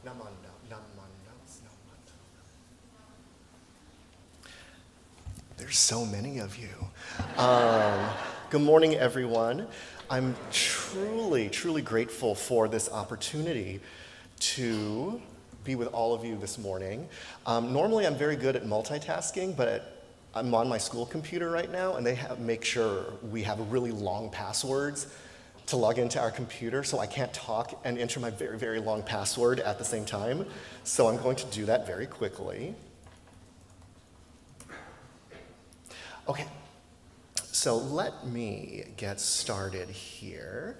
Namanda, namanda, namanda. There's so many of you. Good morning, everyone. I'm truly, truly grateful for this opportunity to be with all of you this morning. Normally, I'm very good at multitasking, but I'm on my school computer right now, and they make sure we have really long passwords to log into our computer, so I can't talk and enter my very, very long password at the same time. So I'm going to do that very quickly. Okay, so let me get started here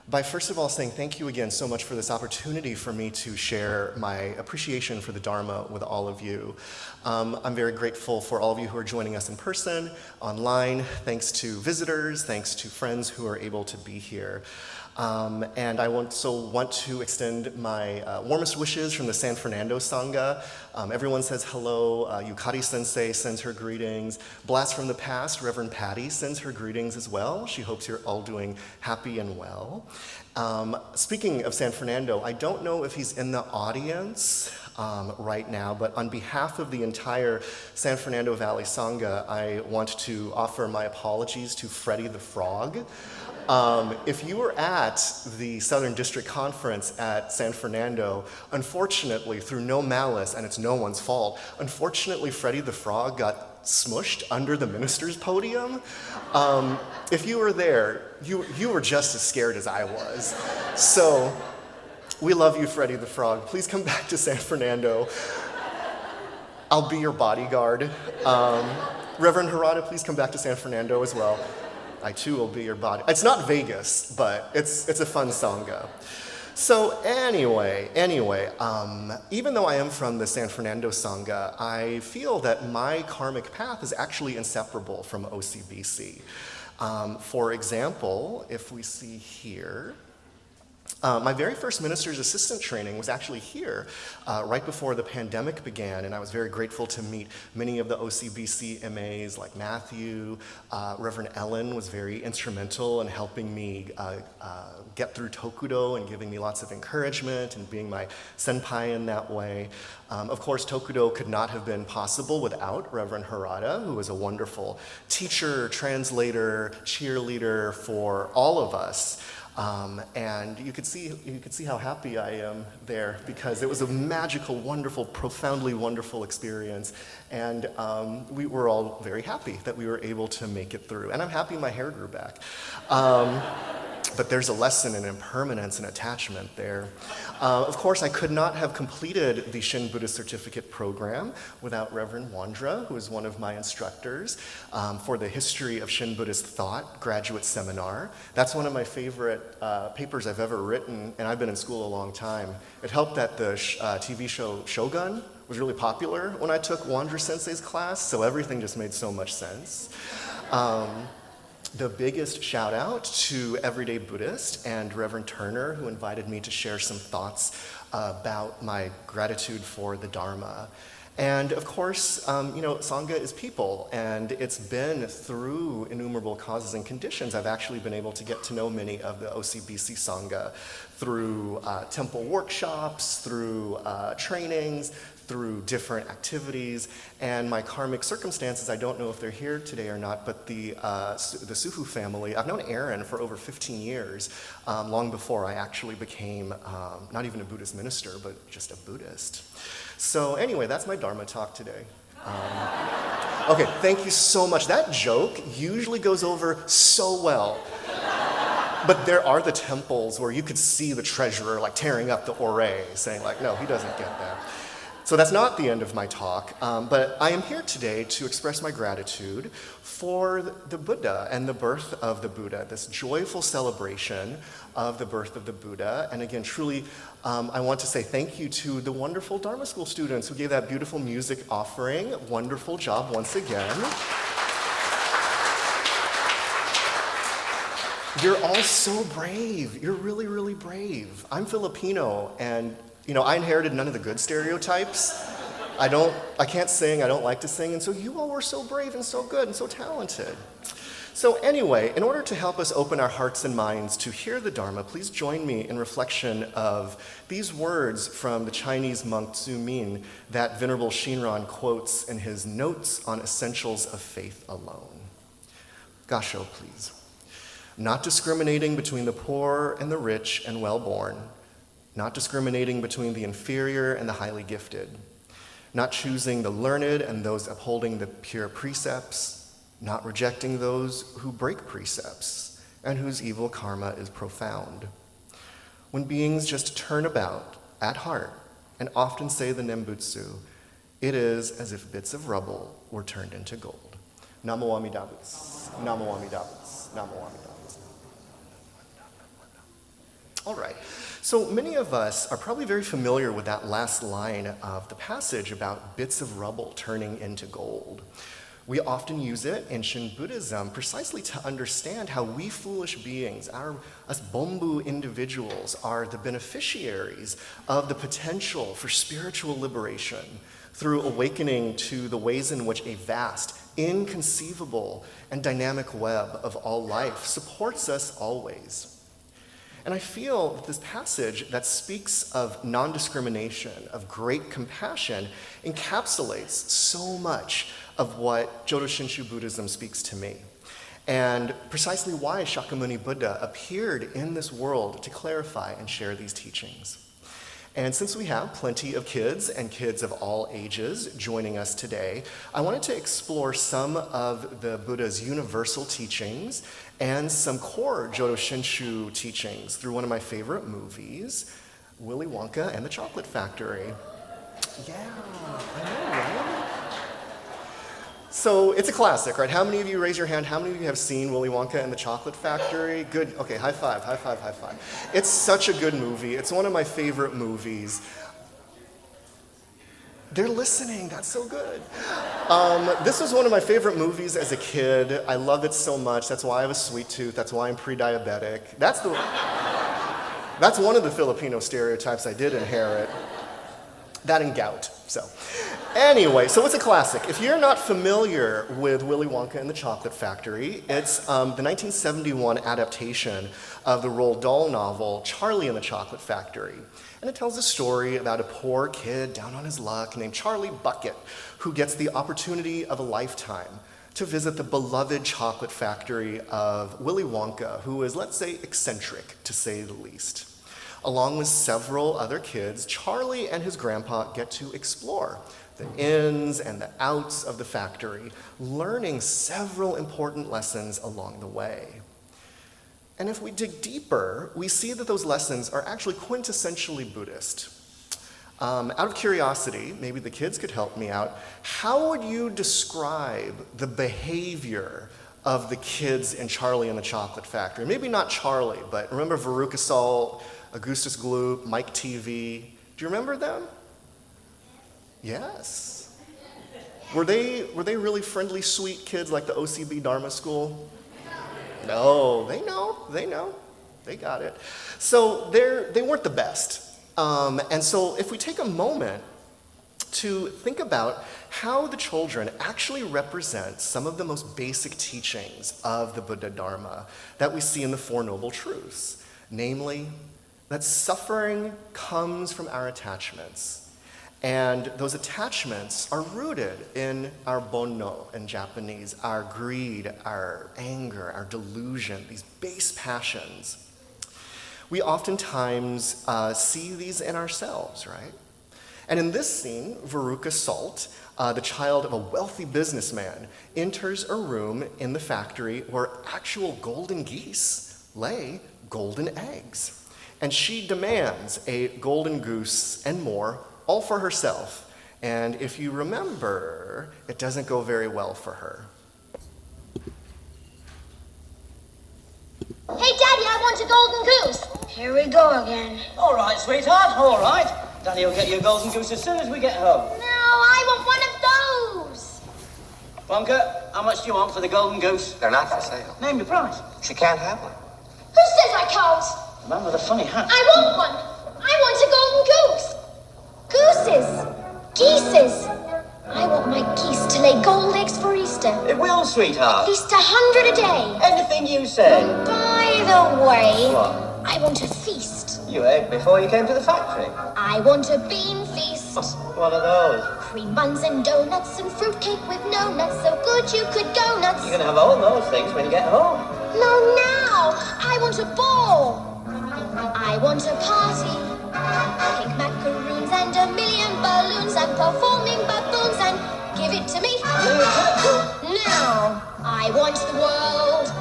by first of all saying thank you again so much for this opportunity for me to share my appreciation for the Dharma with all of you. I'm very grateful for all of you who are joining us in person, online, thanks to visitors, thanks to friends who are able to be here. And I also want to extend my warmest wishes from the San Fernando Sangha. Everyone says hello. Yukari Sensei sends her greetings. Blast from the past, Reverend Patty sends her greetings as well. She hopes you're all doing happy and well. Speaking of San Fernando, I don't know if he's in the audience right now, but on behalf of the entire San Fernando Valley Sangha, I want to offer my apologies to Freddie the Frog. If you were at the Southern District Conference at San Fernando, unfortunately, through no malice, and it's no one's fault, unfortunately, Freddie the Frog got smushed under the minister's podium. If you were there, you were just as scared as I was. So, we love you, Freddie the Frog. Please come back to San Fernando. I'll be your bodyguard. Reverend Harada, please come back to San Fernando as well. I too will be your body. It's not Vegas, but it's a fun sangha. So anyway, even though I am from the San Fernando Sangha, I feel that my karmic path is actually inseparable from OCBC. For example, if we see here, my very first minister's assistant training was actually here right before the pandemic began, and I was very grateful to meet many of the OCBC MAs like Matthew. Reverend Ellen was very instrumental in helping me get through Tokudo and giving me lots of encouragement and being my senpai in that way. Of course, Tokudo could not have been possible without Reverend Harada, who was a wonderful teacher, translator, cheerleader for all of us. And you could see how happy I am there because it was a magical, wonderful, profoundly wonderful experience. And we were all very happy that we were able to make it through. And I'm happy my hair grew back. But there's a lesson in impermanence and attachment there. Of course, I could not have completed the Shin Buddhist Certificate program without Reverend Wandra, who is one of my instructors for the History of Shin Buddhist Thought graduate seminar. That's one of my favorite papers I've ever written, and I've been in school a long time. It helped that the TV show Shogun was really popular when I took Wandra Sensei's class, so everything just made so much sense. The biggest shout out to Everyday Buddhist and Reverend Turner, who invited me to share some thoughts about my gratitude for the Dharma. And of course, Sangha is people, and it's been through innumerable causes and conditions I've actually been able to get to know many of the OCBC Sangha through temple workshops, through trainings, through different activities, and my karmic circumstances, I don't know if they're here today or not, but the Sufu family, I've known Aaron for over 15 years, long before I actually became not even a Buddhist minister, but just a Buddhist. So anyway, that's my Dharma talk today. Okay, thank you so much. That joke usually goes over so well. But there are the temples where you could see the treasurer like tearing up the ore, saying like, no, he doesn't get that. So that's not the end of my talk, but I am here today to express my gratitude for the Buddha and the birth of the Buddha, this joyful celebration of the birth of the Buddha. And again, truly, I want to say thank you to the wonderful Dharma School students who gave that beautiful music offering. Wonderful job once again. You're all so brave. You're really, really brave. I'm Filipino, and I inherited none of the good stereotypes. I can't sing, I don't like to sing, and so you all were so brave and so good and so talented. So anyway, in order to help us open our hearts and minds to hear the Dharma, please join me in reflection of these words from the Chinese monk Zhu Min that Venerable Shinran quotes in his Notes on Essentials of Faith Alone. Gasho, please. Not discriminating between the poor and the rich and well-born, not discriminating between the inferior and the highly gifted, not choosing the learned and those upholding the pure precepts, not rejecting those who break precepts and whose evil karma is profound. When beings just turn about at heart and often say the Nembutsu, it is as if bits of rubble were turned into gold. Namo Amida Butsu. Namo Amida Butsu. Namo Amida Butsu. All right. So many of us are probably very familiar with that last line of the passage about bits of rubble turning into gold. We often use it in Shin Buddhism precisely to understand how we foolish beings, us Bombu individuals, are the beneficiaries of the potential for spiritual liberation through awakening to the ways in which a vast, inconceivable, and dynamic web of all life supports us always. And I feel that this passage that speaks of non-discrimination, of great compassion, encapsulates so much of what Jodo Shinshu Buddhism speaks to me, and precisely why Shakyamuni Buddha appeared in this world to clarify and share these teachings. And since we have plenty of kids and kids of all ages joining us today, I wanted to explore some of the Buddha's universal teachings and some core Jodo Shinshu teachings through one of my favorite movies, Willy Wonka and the Chocolate Factory. Yeah, I know, right? So it's a classic, right? How many of you, raise your hand, how many of you have seen Willy Wonka and the Chocolate Factory? Good, okay, high five, high five, high five. It's such a good movie. It's one of my favorite movies. They're listening, that's so good. This was one of my favorite movies as a kid. I love it so much. That's why I have a sweet tooth. That's why I'm pre-diabetic. That's one of the Filipino stereotypes I did inherit. That and gout, so. Anyway, so it's a classic. If you're not familiar with Willy Wonka and the Chocolate Factory, it's the 1971 adaptation of the Roald Dahl novel, Charlie and the Chocolate Factory. And it tells a story about a poor kid down on his luck named Charlie Bucket, who gets the opportunity of a lifetime to visit the beloved chocolate factory of Willy Wonka, who is, let's say, eccentric, to say the least. Along with several other kids, Charlie and his grandpa get to explore the ins and the outs of the factory, learning several important lessons along the way. And if we dig deeper, we see that those lessons are actually quintessentially Buddhist. Out of curiosity, maybe the kids could help me out, how would you describe the behavior of the kids in Charlie and the Chocolate Factory? Maybe not Charlie, but remember Veruca Salt, Augustus Gloop, Mike TV? Do you remember them? Yes. Were they really friendly, sweet kids like the OCB Dharma School? No, they know. They got it. So they weren't the best. And so if we take a moment to think about how the children actually represent some of the most basic teachings of the Buddha Dharma that we see in the Four Noble Truths, namely that suffering comes from our attachments. And those attachments are rooted in our bonno in Japanese, our greed, our anger, our delusion, these base passions. We oftentimes see these in ourselves, right? And in this scene, Veruca Salt, the child of a wealthy businessman, enters a room in the factory where actual golden geese lay golden eggs. And she demands a golden goose and more, all for herself. And if you remember, it doesn't go very well for her. Hey, Daddy, I want a golden goose. Here we go again. All right, sweetheart, all right. Daddy will get you a golden goose as soon as we get home. No, I want one of those. Wonka, how much do you want for the golden goose? They're not for sale. Name your price. She can't have one. Who says I can't? The man with the funny hat. I want one. I want a golden goose. Gooses. Geeses. I want my geese to lay gold eggs for Easter. sister. It will, sweetheart. At least 100 a day. Anything you say. By the way, What? I want a feast. You ate before you came to the factory. I want a bean feast. What are those? Cream buns and donuts and fruitcake with no nuts, so good you could go nuts. You're gonna have all those things when you get home. No, now! I want a ball! I want a party. Pink macaroons and a million balloons and performing baboons and give it to me. Now! I want the world.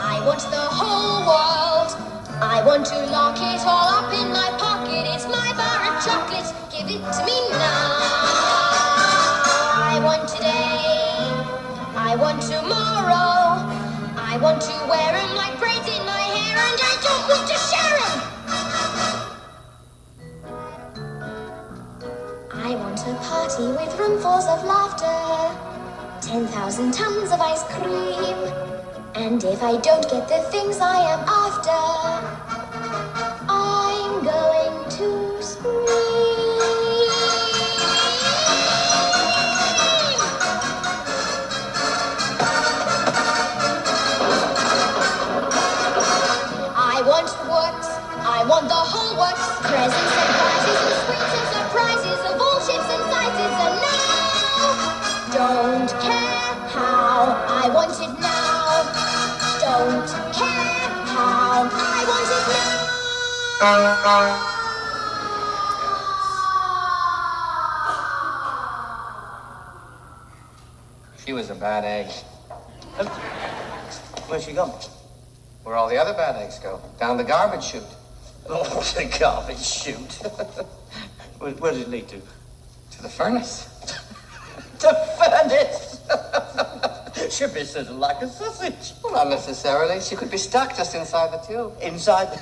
I want the whole world. I want to lock it all up in my pocket. It's my bar of chocolates. Give it to me now. I want today. I want tomorrow. I want to wear 'em like braids in my hair, and I don't want to share 'em. I want a party with roomfuls of laughter, 10,000 tons of ice cream, and if I don't get the things I am after, I'm going to scream. I want the works, I want the whole works, presents and prizes and sweets and surprises of all shapes and sizes, and now, don't care how, I want it now. Don't care how, I want it now. She was a bad egg. Where's she gone? Where all the other bad eggs go. Down the garbage chute. Oh, the garbage chute. Where does it lead to? To the furnace. The furnace! Should be sort of like a sausage. Well, not necessarily. She could be stuck just inside the tube. Inside the...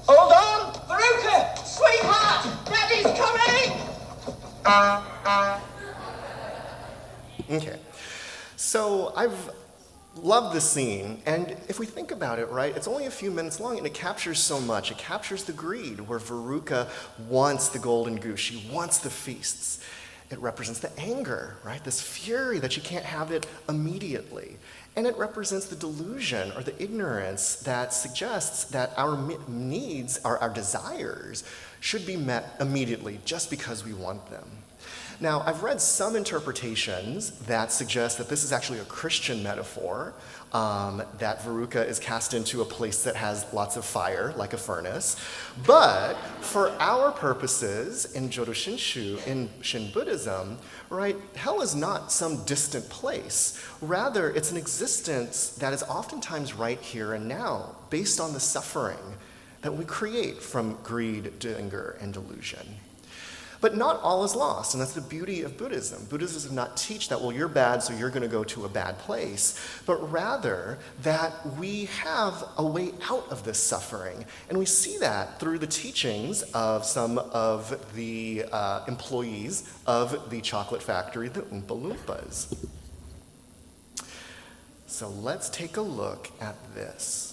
Hold on! Veruca! Sweetheart! Daddy's coming! Okay. So I've loved this scene, and if we think about it, right, it's only a few minutes long, and it captures so much. It captures the greed, where Veruca wants the golden goose. She wants the feasts. It represents the anger, right, this fury that she can't have it immediately. And it represents the delusion or the ignorance that suggests that our needs, our desires, should be met immediately just because we want them. Now, I've read some interpretations that suggest that this is actually a Christian metaphor, that Veruca is cast into a place that has lots of fire, like a furnace. But for our purposes in Jodo Shinshu, in Shin Buddhism, right, hell is not some distant place. Rather, it's an existence that is oftentimes right here and now, based on the suffering that we create from greed, anger, and delusion. But not all is lost, and that's the beauty of Buddhism. Buddhism does not teach that, well, you're bad, so you're going to go to a bad place, but rather that we have a way out of this suffering. And we see that through the teachings of some of the employees of the chocolate factory, the Oompa Loompas. So let's take a look at this.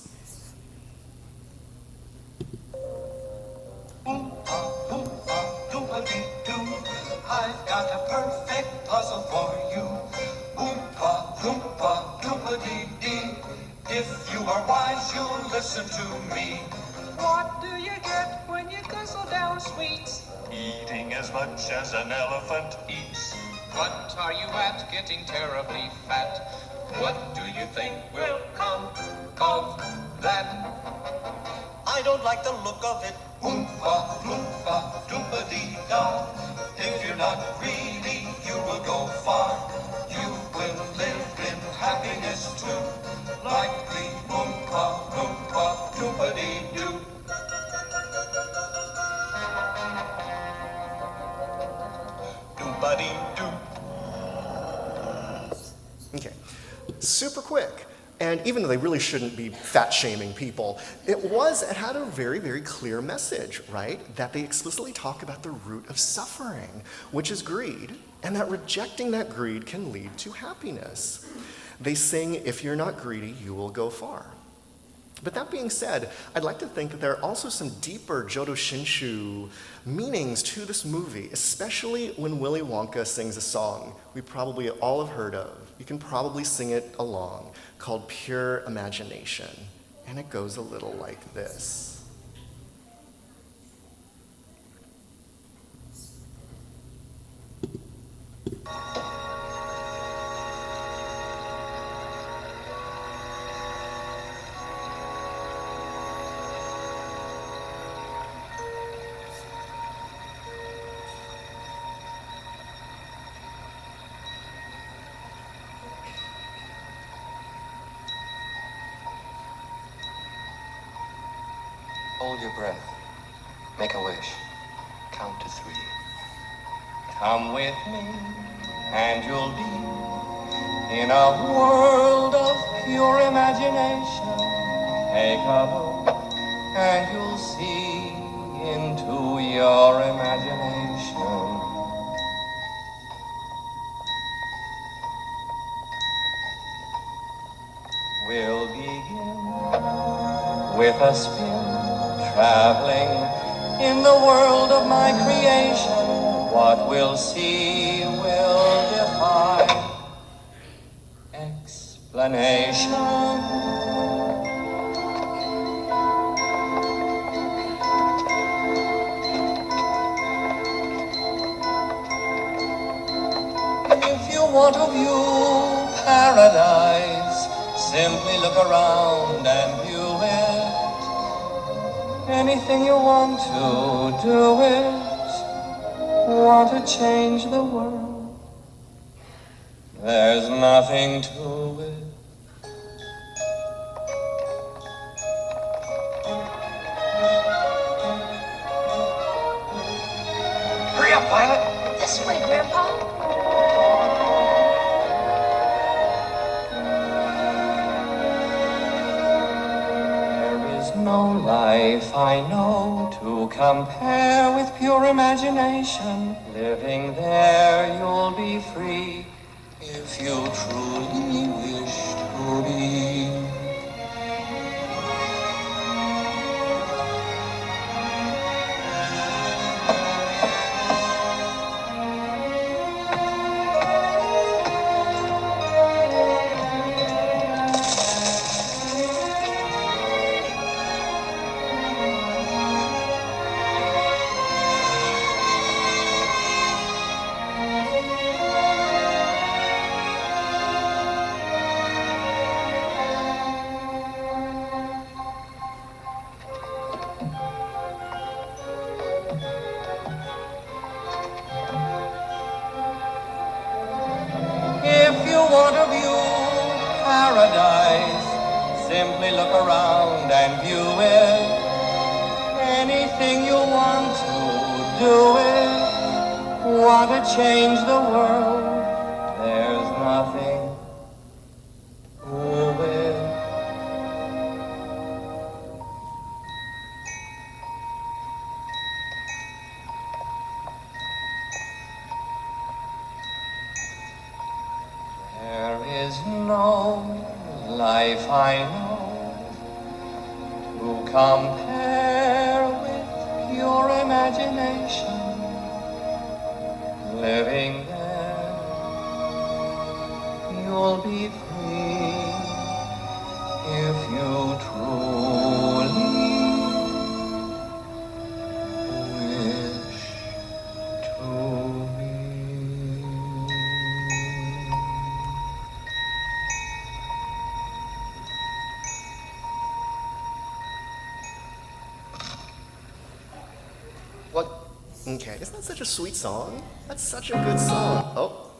I've got a perfect puzzle for you. Oompa, loompa, doompa-dee-dee. If you are wise, you'll listen to me. What do you get when you guzzle down sweets? Eating as much as an elephant eats. What are you at, getting terribly fat? What do you think will come of that? I don't like the look of it. Oompa, loompa, doompa-dee-da. If you're not greedy, you will go far. You will live in happiness too. Like the Oompa, loompa, doompa-dee-doo. Doompa-dee-doo. Okay, super quick. And even though they really shouldn't be fat-shaming people, it had a very, very clear message, right? That they explicitly talk about the root of suffering, which is greed, and that rejecting that greed can lead to happiness. They sing, if you're not greedy, you will go far. But that being said, I'd like to think that there are also some deeper Jodo Shinshu meanings to this movie, especially when Willy Wonka sings a song we probably all have heard of. You can probably sing it along, called Pure Imagination. And it goes a little like this. Hold your breath. Make a wish. Count to 3. Come with me, and you'll be in a world of pure imagination. Take a look, and you'll see into your imagination. We'll begin with a spin, traveling in the world of my creation. What we'll see will defy explanation. If you want to view paradise, simply look around and view it. Anything you want to do it. Want to change the world. There's nothing to it. Hurry up, Violet. This way, Grandpa. No life I know to compare with pure imagination. Living there you'll be free if you truly wish to be. If you want to view paradise, simply look around and view it. Anything you want to do it. Want to change the world, there's nothing to it. There is no life I know to compare with your imagination. Living there, you'll be free if you truly wish to be. What? Okay, isn't that such a sweet song? That's such a good song. Oh,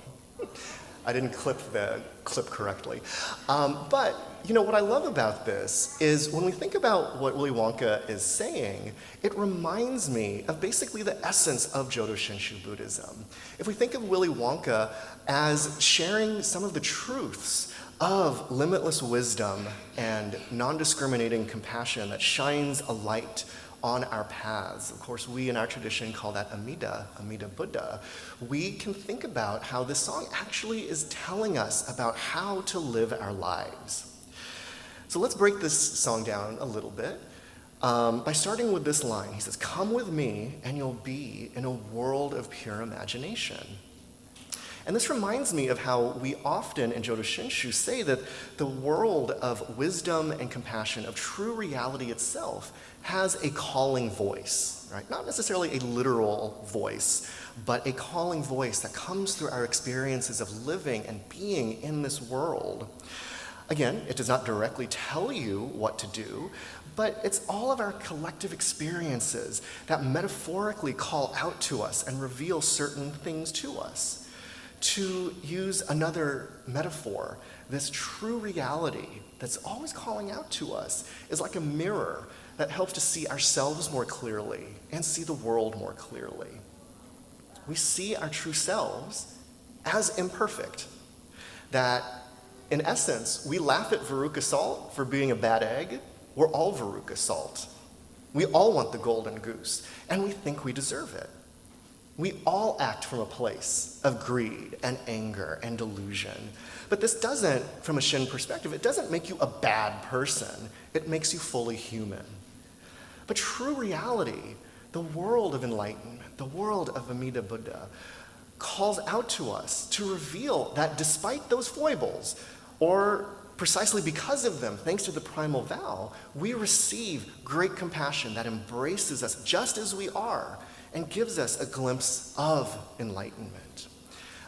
I didn't clip the clip correctly. But, you know, what I love about this is when we think about what Willy Wonka is saying, it reminds me of basically the essence of Jodo Shinshu Buddhism. If we think of Willy Wonka as sharing some of the truths of limitless wisdom and non-discriminating compassion that shines a light on our paths. Of course, we in our tradition call that Amida Buddha. We can think about how this song actually is telling us about how to live our lives. So let's break this song down a little bit by starting with this line. He says, "Come with me and you'll be in a world of pure imagination." And this reminds me of how we often in Jodo Shinshu say that the world of wisdom and compassion, of true reality itself, has a calling voice, right? Not necessarily a literal voice, but a calling voice that comes through our experiences of living and being in this world. Again, it does not directly tell you what to do, but it's all of our collective experiences that metaphorically call out to us and reveal certain things to us. To use another metaphor, this true reality that's always calling out to us is like a mirror that helps to see ourselves more clearly and see the world more clearly. We see our true selves as imperfect, that in essence, we laugh at Veruca Salt for being a bad egg. We're all Veruca Salt. We all want the golden goose, and we think we deserve it. We all act from a place of greed and anger and delusion. But this doesn't, from a Shin perspective, it doesn't make you a bad person. It makes you fully human. But true reality, the world of enlightenment, the world of Amida Buddha, calls out to us to reveal that despite those foibles, or precisely because of them, thanks to the primal vow, we receive great compassion that embraces us just as we are, and gives us a glimpse of enlightenment.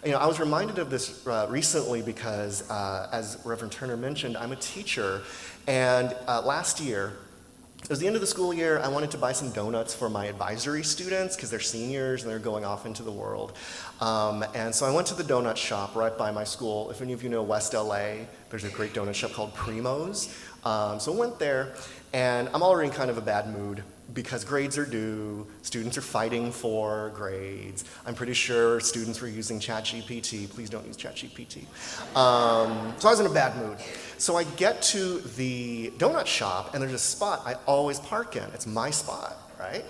I was reminded of this recently because, as Reverend Turner mentioned, I'm a teacher, and last year, it was the end of the school year. I wanted to buy some donuts for my advisory students because they're seniors and they're going off into the world. And so I went to the donut shop right by my school. If any of you know West LA, there's a great donut shop called Primo's. So I went there, and I'm already in kind of a bad mood because grades are due, students are fighting for grades. I'm pretty sure students were using ChatGPT. Please don't use ChatGPT. So I was in a bad mood. So I get to the donut shop, and there's a spot I always park in. It's my spot, right?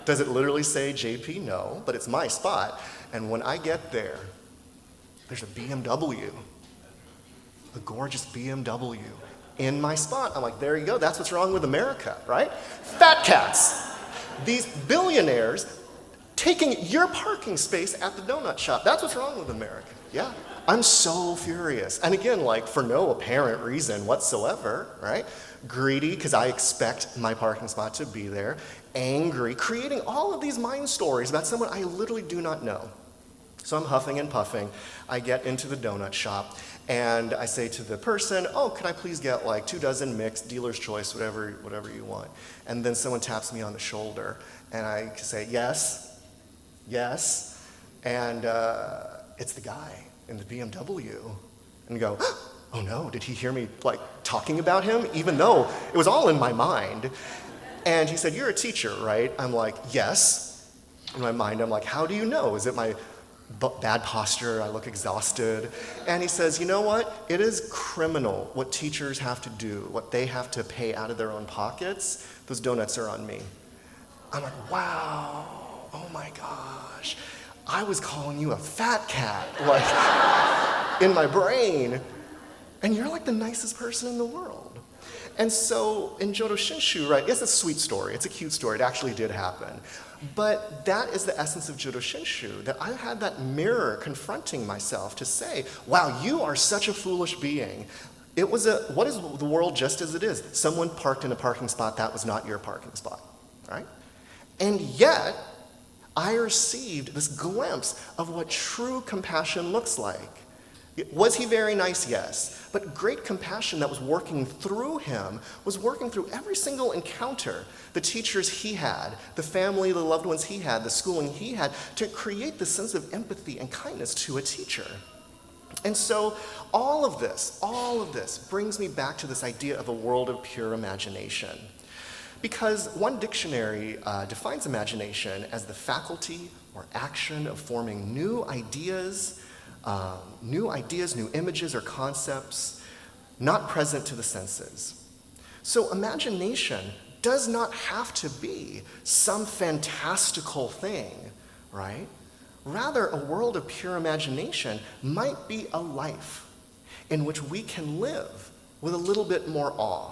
Does it literally say JP? No, but it's my spot. And when I get there, there's a BMW, a gorgeous BMW. In my spot. I'm like, there you go, that's what's wrong with America, right? Fat cats. These billionaires taking your parking space at the donut shop. That's what's wrong with America. Yeah. I'm so furious. And again, like for no apparent reason whatsoever, right? Greedy, because I expect my parking spot to be there. Angry, creating all of these mind stories about someone I literally do not know. So I'm huffing and puffing. I get into the donut shop, and I say to the person, "Oh, could I please get like 2 dozen mixed, dealer's choice, whatever you want?" And then someone taps me on the shoulder, and I say, "Yes, yes." And it's the guy in the BMW. And go, "Oh no, did he hear me like talking about him?" Even though it was all in my mind. And he said, "You're a teacher, right?" I'm like, "Yes." In my mind, I'm like, "How do you know? Is it my bad posture? I look exhausted." And he says, "You know what? It is criminal what teachers have to do, what they have to pay out of their own pockets. Those donuts are on me." I'm like, wow, oh my gosh. I was calling you a fat cat, like in my brain. And you're like the nicest person in the world. And so in Jodo Shinshu, right, it's a sweet story, it's a cute story, it actually did happen. But that is the essence of Jodo Shinshu, that I had that mirror confronting myself to say, wow, you are such a foolish being. What is the world just as it is? Someone parked in a parking spot that was not your parking spot, right? And yet, I received this glimpse of what true compassion looks like. Was he very nice? Yes. But great compassion that was working through him was working through every single encounter, the teachers he had, the family, the loved ones he had, the schooling he had, to create this sense of empathy and kindness to a teacher. And so all of this brings me back to this idea of a world of pure imagination. Because one dictionary defines imagination as the faculty or action of forming new ideas, new images or concepts not present to the senses. So imagination does not have to be some fantastical thing, right? Rather, a world of pure imagination might be a life in which we can live with a little bit more awe,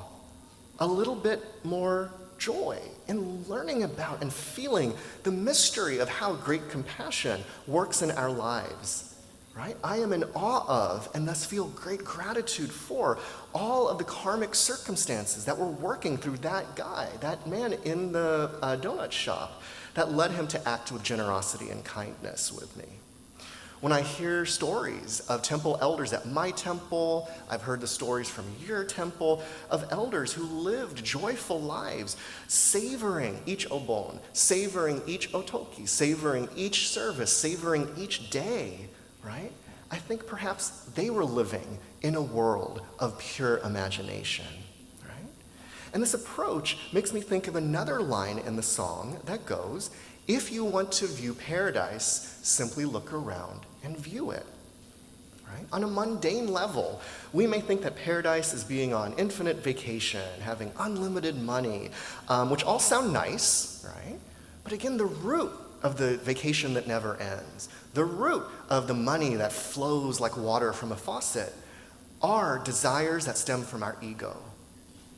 a little bit more joy in learning about and feeling the mystery of how great compassion works in our lives, right? I am in awe of and thus feel great gratitude for all of the karmic circumstances that were working through that guy, that man in the donut shop that led him to act with generosity and kindness with me. When I hear stories of temple elders at my temple, I've heard the stories from your temple of elders who lived joyful lives, savoring each obon, savoring each otoki, savoring each service, savoring each day, right? I think perhaps they were living in a world of pure imagination, right? And this approach makes me think of another line in the song that goes, "If you want to view paradise, simply look around and view it." Right? On a mundane level, we may think that paradise is being on infinite vacation, having unlimited money, which all sound nice, right? But again, the root of the vacation that never ends, the root of the money that flows like water from a faucet, are desires that stem from our ego,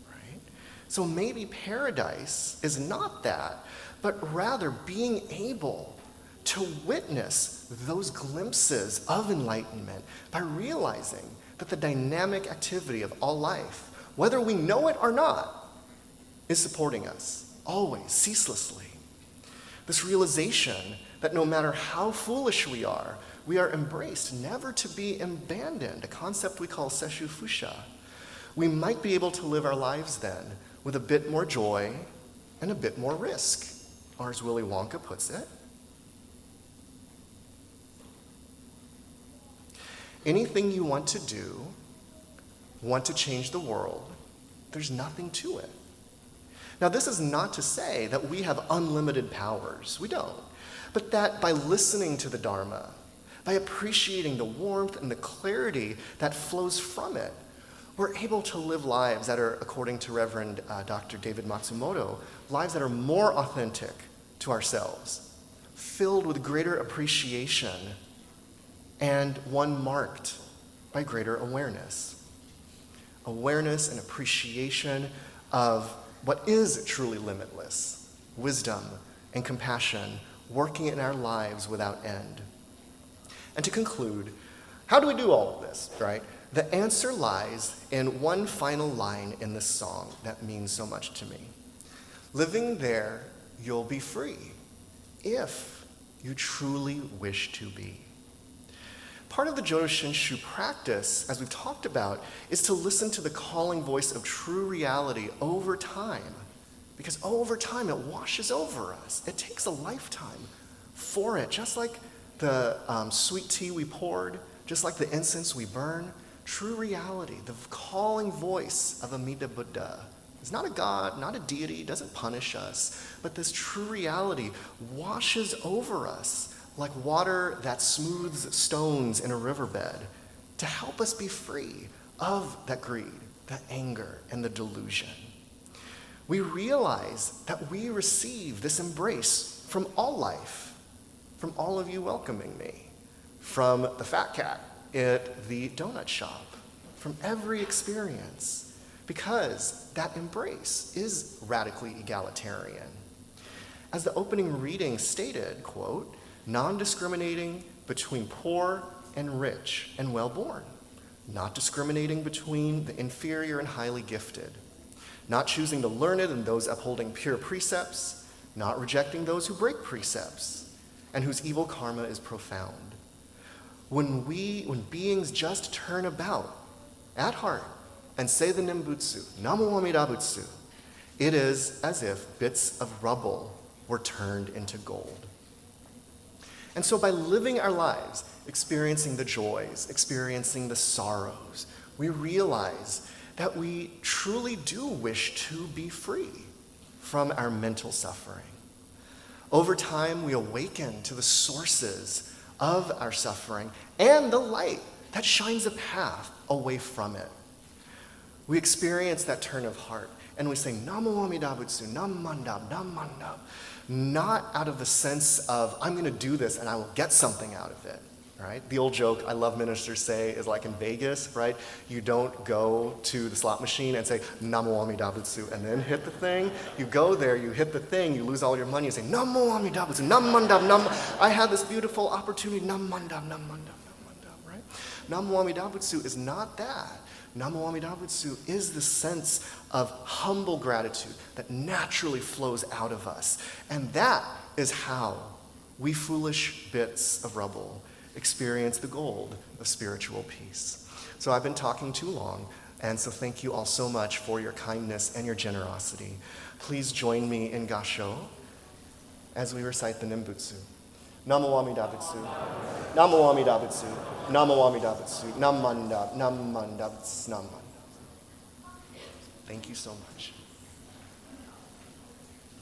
right? So maybe paradise is not that, but rather being able to witness those glimpses of enlightenment by realizing that the dynamic activity of all life, whether we know it or not, is supporting us, always, ceaselessly. This realization that no matter how foolish we are embraced, never to be abandoned, a concept we call seshu fusha. We might be able to live our lives then with a bit more joy and a bit more risk, or as Willy Wonka puts it, anything you want to do, want to change the world, there's nothing to it. Now, this is not to say that we have unlimited powers. We don't. But that by listening to the Dharma, by appreciating the warmth and the clarity that flows from it, we're able to live lives that are, according to Reverend Dr. David Matsumoto, lives that are more authentic to ourselves, filled with greater appreciation, and one marked by greater awareness. Awareness and appreciation of what is truly limitless, wisdom and compassion working in our lives without end. And to conclude, how do we do all of this, right? The answer lies in one final line in this song that means so much to me. Living there, you'll be free, if you truly wish to be. Part of the Jodo Shinshu practice, as we've talked about, is to listen to the calling voice of true reality over time. Because over time, it washes over us. It takes a lifetime for it. Just like the sweet tea we poured, just like the incense we burn, true reality, the calling voice of Amida Buddha, is not a god, not a deity, doesn't punish us, but this true reality washes over us like water that smooths stones in a riverbed to help us be free of that greed, that anger, and the delusion. We realize that we receive this embrace from all life, from all of you welcoming me, from the fat cat at the donut shop, from every experience, because that embrace is radically egalitarian. As the opening reading stated, quote, non-discriminating between poor and rich and well-born, not discriminating between the inferior and highly gifted, not choosing the learned and those upholding pure precepts, not rejecting those who break precepts, and whose evil karma is profound. When beings just turn about at heart and say the Nimbutsu, Namo Amida Butsu, it is as if bits of rubble were turned into gold. And so by living our lives, experiencing the joys, experiencing the sorrows, we realize that we truly do wish to be free from our mental suffering. Over time, we awaken to the sources of our suffering and the light that shines a path away from it. We experience that turn of heart, and we say, Namo Amida Butsu, Nam Mandab, Nam Mandab, not out of the sense of, I'm going to do this and I will get something out of it, right? The old joke I love ministers say is like in Vegas, right? You don't go to the slot machine and say, Namo Amida Butsu, and then hit the thing. You go there, you hit the thing, you lose all your money, you say, Namo Amida Butsu, Namandam, Nam. I had this beautiful opportunity, Namandam, Namandam, Namandam, right? Namo Amida Butsu is not that. Namo Amida Butsu is the sense of humble gratitude that naturally flows out of us. And that is how we foolish bits of rubble experience the gold of spiritual peace. So I've been talking too long, and so thank you all so much for your kindness and your generosity. Please join me in Gasho as we recite the Nimbutsu. Namo Amida Butsu, Namo Amida Butsu, Namo Amida Butsu, Namanda, Namanda, Namanda. Thank you so much.